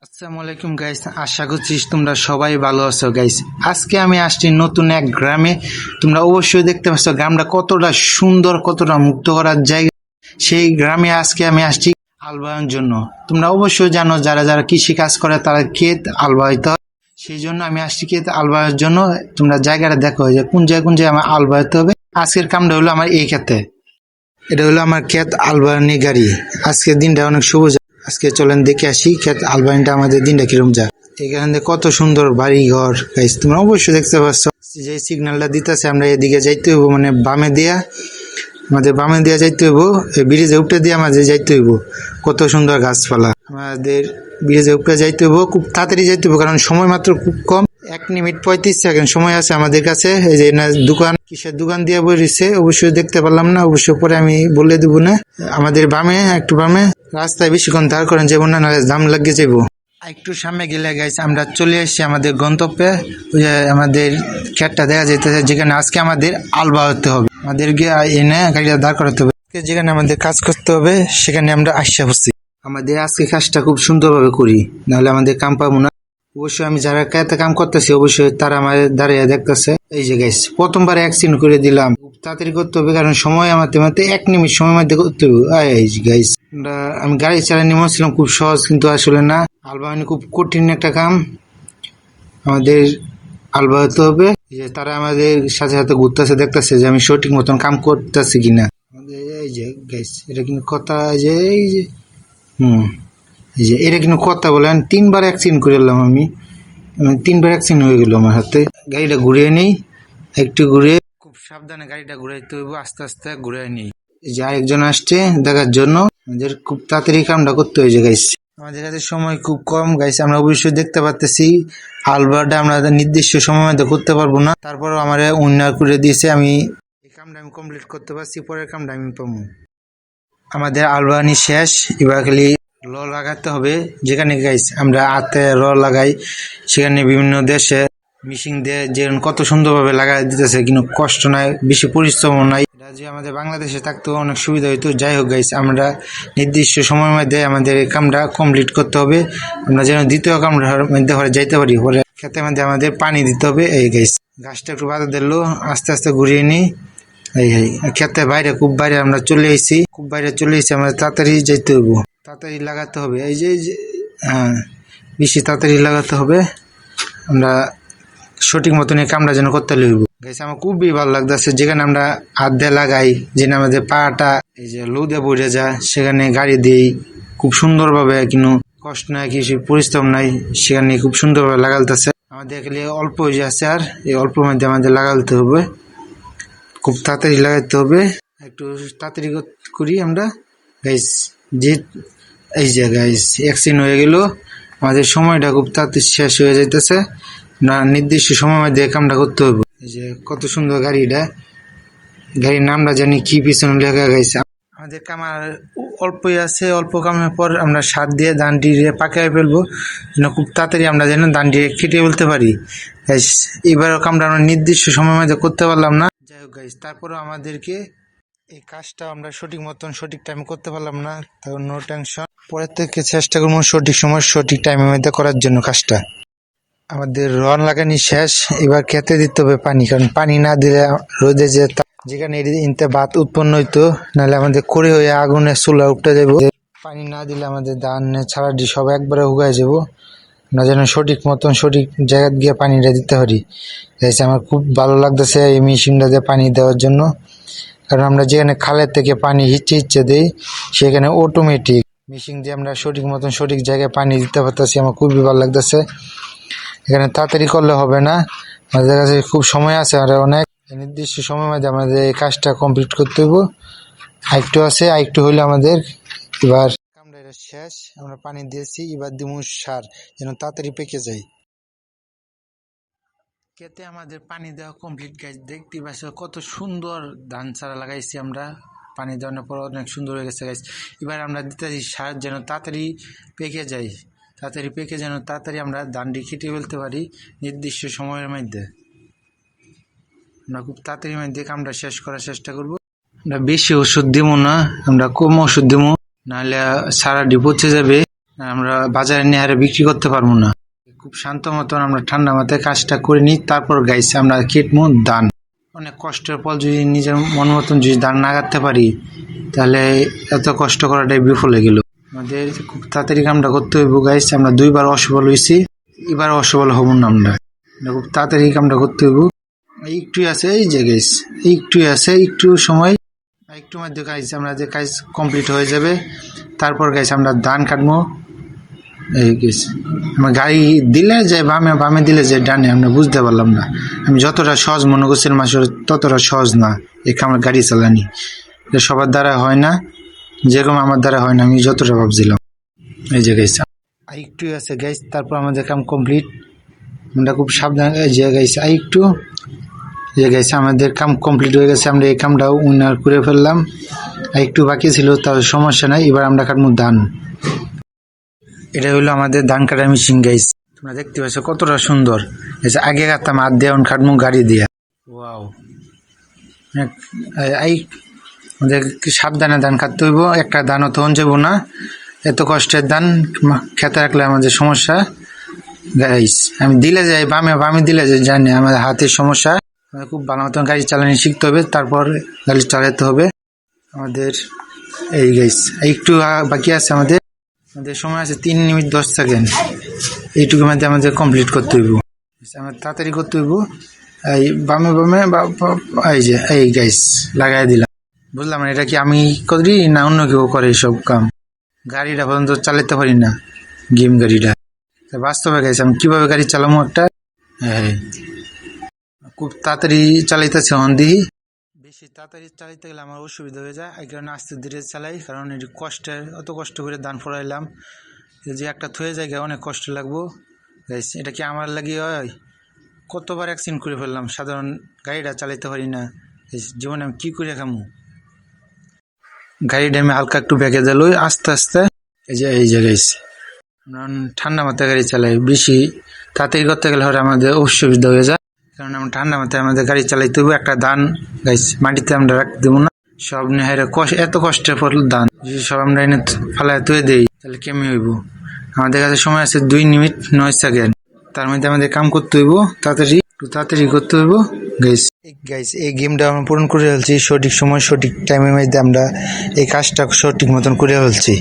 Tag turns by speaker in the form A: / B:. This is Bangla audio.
A: আসসালামু আলাইকুম গাইস, আশা করছি তোমরা সবাই ভালো আছো গাইস। আজকে আমি আসছি নতুন এক গ্রামে। তোমরা অবশ্যই দেখতে পাচ্ছ গ্রামটা কতটা সুন্দর, কতটা মুক্ত করার জায়গা। সেই গ্রামে আজকে আমি আসছি আল বাওয়ার জন্য। তোমরা অবশ্যই জানো যারা যারা কৃষি কাজ করে তারা ক্ষেত আল বাওয়াইতে হয়। সেই জন্য আমি আসছি ক্ষেত আল বাওয়ার জন্য। তোমরা জায়গাটা দেখো যে কোন জায়গায় আমার আল বাওয়াইতে হবে। আজকের কামটা হলো আমার এই ক্ষেতে। এটা হলো আমার ক্ষেত আলবানি গাড়ি। আজকের দিনটা অনেক শুভ যায়। আজকে চলেন দেখে আসি ক্ষেত আলবানিটা আমাদের দিনটা কিরম যায়। এখানে কত সুন্দর বাড়ি ঘর গাইস, তোমরা অবশ্যই দেখতে পাচ্ছ। যে সিগন্যালটা দিতেছে আমরা এদিকে যাইতে হইব, মানে বামে দিয়া, আমাদের বামে দিয়া যাইতে হইব। ব্রিজে উপরে দিয়ে আমাদের যাইতে হইব। কত সুন্দর গাছপালা। আমাদের ব্রিজে উপরে যাইতে হইব, খুব তাড়াতাড়ি যাইতে হইব কারণ সময় মাত্র খুব কম। 1 মিনিট 35 সেকেন্ড সময় আছে আমাদের কাছে। এই যে দোকান, কিসের দোকান দিয়ে বসেছে অবশ্যই দেখতে পারলাম না, অবশ্যই পরে আমি বলে দেবো না। আমাদের বামে, একটু বামে রাস্তায় বেশিক্ষণ দাঁড় করেন যাবো না, নাহলে দাম লাগিয়ে যাবো। একটু সামনে গেলে গাইছে আমরা চলে এসেছি আমাদের গন্তব্যে। ওই যে আমাদের ক্ষেতটা দেখা যাইতেছে যেখানে আজকে আমাদের আল বাওয়াতে হবে। আমাদেরকে এনে গাড়িটা দাঁড় করাতে হবে। যেখানে আমাদের কাজ করতে হবে সেখানে আমরা আসা হচ্ছি। আমাদের আজকে কাজটা খুব সুন্দরভাবে করি, নাহলে আমাদের কাম পাবো না। অবশ্যই আমি যারা কাতে কাম করতেছি অবশ্যই তারা আমাদের দাঁড়িয়ে দেখতেছে। এই যে গাইস প্রথমবার অ্যাক্সিডেন্ট করে দিলাম। খুব তাড়াতাড়ি করতে হবে কারণ সময় আমাদের মধ্যে 1 মিনিট সময় মধ্যে করতে হবে। এই যে গাইস আমি গাড়ি চালিয়ে নেমেছিলাম, খুব সহজ কিন্তু আসলে না। আলবানি খুব কঠিন একটা কাম। আমাদের আলবাতে হবে যে তারা আমাদের সাথে সাথে ঘুরতেছে, দেখতেছে যে আমি সঠিক মতন কাম করতেছি কিনা। আমাদের এই যে গাইস এটা কিন্তু কথা, যে এই যে এই যে এটা কিন্তু কথা বলেন। 3বার অ্যাক্সিডেন্ট করে এলাম আমি। 3বার অ্যাক্সিডেন্ট হয়ে গেল আমার হাতে। গাড়িটা ঘুরিয়ে নেই, একটু ঘুরে খুব সাবধানে গাড়িটা ঘুরাইতে হইব, আস্তে আস্তে ঘুরিয়ে নেই। এই যে আরেকজন আসছে দেখার জন্য। আমাদের খুব তাড়াতাড়ি কামটা করতে হয়েছে গাইস। আমাদের কাছে সময় খুব কম গাইস। আমরা অবশ্যই দেখতে পাচ্ছি আলবাটা আমরা নির্দিষ্ট সময়ের মধ্যে করতে পারবো না, তারপরও আমার উন্নয়ন করে দিয়েছে। আমি এই কামটা আমি কমপ্লিট করতে পারছি, পরের কামটা আমি পাবো। আমাদের আলবানি শেষ, এবার খালি র লাগাতে হবে। যেখানে গাইস আমরা হাতে র লাগাই সেখানে বিভিন্ন দেশে মিশিং দিয়ে যেরকম কত সুন্দরভাবে লাগাই দিতেছে, কিন্তু কষ্ট নাই, বেশি পরিশ্রম নাই। এটা যে আমাদের বাংলাদেশে থাকতেও অনেক সুবিধা হইতো। যাই হোক গাইস, আমরা নির্দিষ্ট সময়ের মধ্যে আমাদের এই কামটা কমপ্লিট করতে হবে। আমরা যেন দ্বিতীয় কামটার মধ্যে যাইতে পারি। পরে খেতের মধ্যে আমাদের পানি দিতে হবে। এই গাইস গাছটা একটু বাধা দিল, আস্তে আস্তে ঘুরিয়ে নিই। এই ক্ষেতের বাইরে, খুব বাইরে আমরা চলে এসেছি, খুব বাইরে চলে এসেছি। আমরা তাড়াতাড়ি যাইতে হইব, তাড়াতাড়ি লাগাতে হবে। এই যে হ্যাঁ, বেশি তাড়াতাড়ি লাগাতে হবে। আমরা সঠিক মতন এই কামটা যেন করতে লইব গাইস। আমার খুবই ভালো লাগতেছে যেখানে আমরা হাত দিয়ে লাগাই, যেখানে আমাদের পাটা এই যে লুদে পড়ে যায়, সেখানে গাড়ি দিই খুব সুন্দরভাবে, কিন্তু কষ্ট নাই, কিছু পরিশ্রম নাই, সেখানে খুব সুন্দরভাবে লাগালতেছে। আমাদের খালি অল্প হয়ে যাচ্ছে, আর এই অল্প মধ্যে আমাদের লাগালতে হবে। খুব তাড়াতাড়ি লাগাইতে হবে, একটু তাড়াতাড়ি করি আমরা গাইস। যে এই যে গাইস অ্যাক্সিডেন্ট হয়ে গেল, আমাদের সময়টা খুব তাড়াতাড়ি শেষ হয়ে যাইতেছে। না নির্দিষ্ট সময় মধ্যে কামটা করতে হবে। এই যে কত সুন্দর গাড়িটা, গাড়ির নামটা জানি কি পিছনে লেখা গাইছে। আমাদের কামার অল্পই আছে, অল্প কামের পর আমরা সার দিয়ে ধানটি পাকাই ফেলবো, যেন খুব তাড়াতাড়ি আমরা যেন ধানটি কেটে ফেলতে পারি। এবারও কামটা আমরা নির্দিষ্ট সময়ের মধ্যে করতে পারলাম না। যাই হোক গাইস, তারপরেও আমাদেরকে এই কাজটা আমরা সঠিক মতন সঠিক টাইমে করতে পারলাম না, তাও নো টেনশন। পরের থেকে চেষ্টা করবো সঠিক সময় সঠিক টাইমের মধ্যে করার জন্য কাজটা। আমাদের রন লাগানি শেষ, এবার খেতে দিতে হবে পানি, কারণ পানি না দিলে রোদে যে যেখানে ইনতে ভাত উৎপন্ন হইতো, নাহলে আমাদের করে হয়ে আগুনে চুলা উঠতে যাবো। পানি না দিলে আমাদের ধান ছাড়াটি সব একবারে উগাই যাবো। আমরা যেন সঠিক মতন সঠিক জায়গা গিয়ে পানিটা দিতে পারি। আমার খুব ভালো লাগতেছে এই মেশিনটা দিয়ে পানি দেওয়ার জন্য, কারণ আমরা যেখানে খালের থেকে পানি ইচ্ছে দিই, সেখানে অটোমেটিক মেশিন দিয়ে আমরা সঠিক মতন সঠিক জায়গায় পানি দিতে পারতেছি। আমার খুবই ভালো লাগতেছে। এখানে তাড়াতাড়ি করলে হবে না, আমাদের কাছে খুব সময় আছে, আর অনেক নির্দিষ্ট সময়ের মধ্যে আমাদের এই কাজটা কমপ্লিট করতে হইব। আরেকটু আছে, আরেকটু হইলে আমাদের এবার কামটা শেষ। আমরা পানি দিয়েছি, এবার দিমু সার যেন তাড়াতাড়ি পেকে যায়। খেতে আমাদের পানি দেওয়া কমপ্লিট গাছ। দেখতে পাচ্ছ কত সুন্দর ধান চারা লাগাইছি আমরা। পানি দেওয়ার পর অনেক সুন্দর হয়ে গেছে গাছ। এবার আমরা দিতেছি সার যেন তাড়াতাড়ি পেকে যায়, তাড়াতাড়ি পেকে যেন তাড়াতাড়ি আমরা ধানটি কেটে ফেলতে পারি নির্দিষ্ট সময়ের মধ্যে। আমরা খুব তাড়াতাড়ি মধ্যে কামটা শেষ করার চেষ্টা করব। আমরা বেশি ওষুধ দিব না, আমরা কম ওষুধ দিব, নাহলে সারাটি পচে যাবে। আমরা বাজারে নিয়ে হারে বিক্রি করতে পারবো না। খুব শান্ত মতন আমরা ঠান্ডা মাথায় কাজটা করে নিই, তারপর গাইস আমরা কেটমু ধান। অনেক কষ্টের পর যদি নিজের মন মতন যদি ধান না কাটতে পারি, তাহলে এত কষ্ট করাটাই বিফল হয়ে গেল। আমাদের খুব তাড়াতাড়ি কামটা করতে হইব গাইস। আমরা 2বার অসফল হয়েছি, এবার অসফল হব না। আমরা খুব তাড়াতাড়ি কামটা করতে হইব। একটু আছে এই যে গাইস, একটু আছে, একটু সময়, একটু মধ্যে গাইস আমরা যে কাজ কমপ্লিট হয়ে যাবে। তারপর গাইস আমরা ধান কাটবো। এই গাইস আমার গাড়ি দিলে যে বামে, বামে দিলে যে ডানে, আমরা বুঝতে পারলাম না। আমি যতটা সহজ মনে করছিলাম আসলে ততটা সহজ না আমার গাড়ি চালানি। সবার দ্বারা হয় না, যেরকম আমার দ্বারা হয় না আমি যতটা ভাবছিলাম। এই যে গাইস একটু আছে গাইস, তারপর আমাদের কাম কমপ্লিট। আমরা খুব সাবধান যে গাইস একটু, যে গাইস আমাদের কাম কমপ্লিট হয়ে গেছে। আমরা এই কামটাও উইনার করে ফেললাম। একটু বাকি ছিল, তার সমস্যা নাই। এবার আমরা কাটবো ধান। এটা হলো আমাদের ধান কাটার মেশিন গাইস। তোমরা দেখতে পাচ্ছ কতটা সুন্দর। আগে কাটতাম হাত দিয়ে, এখন কাটবো গাড়ি দিয়ে। ওয়াও, এই আমাদের সাবধানে ধান কাটতে হইব। একটা ধানও তখন যাবো না, এত কষ্টের ধান খেতে রাখলে আমাদের সমস্যা গাইস। আমি দিলে যাই বামে, বামে দিলে যাই জানি আমাদের হাতের সমস্যা। খুব ভালো মতন গাড়ি চালানো শিখতে হবে, তারপর গাড়ি চালাতে হবে আমাদের। এই গাইস একটু বাকি আছে আমাদের। আমাদের সময় আছে 3 মিনিট 10 সেকেন্ড। এইটুকুর মধ্যে আমাদের কমপ্লিট করতে হইব। আমার তাড়াতাড়ি করতে হইব। এই বামে বামে এই যে এই গাইস লাগাই দিলাম। বুঝলাম না এটা কি আমি করি না অন্য কেউ করে এইসব কাম। গাড়িটা পর্যন্ত চালাতে পারি না, গেম গাড়িটা। বাস্তবে গাইছে আমি কিভাবে গাড়ি চালাবো একটা। হ্যাঁ, খুব তাড়াতাড়ি চালাইতেছে দিই। বেশি তাড়াতাড়ি চালাইতে গেলে আমার অসুবিধা হয়ে যায়, এই কারণে আস্তে ধীরে চালাই। কারণ এটি কষ্টের, অত কষ্ট করে ধান ফলাইলাম, যে একটা থয়ে জায়গায় অনেক কষ্ট লাগবো। এটা কি আমার লাগিয়ে হয়? কতবার অ্যাক্সিডেন্ট করে ফেললাম, সাধারণ গাড়িটা চালাইতে পারি না। জীবনে আমি কী করে খামু? গাড়িটা আমি হালকা একটু ব্যাগে দিল আস্তে আস্তে। এই যে গাইছে ঠান্ডা মাথায় গাড়ি চালাই। বেশি তাড়াতাড়ি করতে গেলে হয়তো আমাদের অসুবিধা হয়ে যায়। কারণ আমরা ঠান্ডা মাথায় আমাদের গাড়ি চালাইতে হবে। একটা ধান গাইছে মাটিতে আমরা রাখতে দেবো না। সব নেহারে এত কষ্টের পর ধান যদি সব আমরা এনে ফালায় তুলে দিই, তাহলে কেমন হইব? আমাদের কাছে সময় আছে 2 মিনিট 9 সেকেন্ড। তার মধ্যে আমাদের কাম করতে হইব, তাড়াতাড়ি করতে হইব গাইস। এই গেমটা আমরা পূরণ করে ফেলছি। সঠিক সময় সঠিক টাইমের মধ্যে আমরা এই কাজটা সঠিক মতন করে ফেলছি।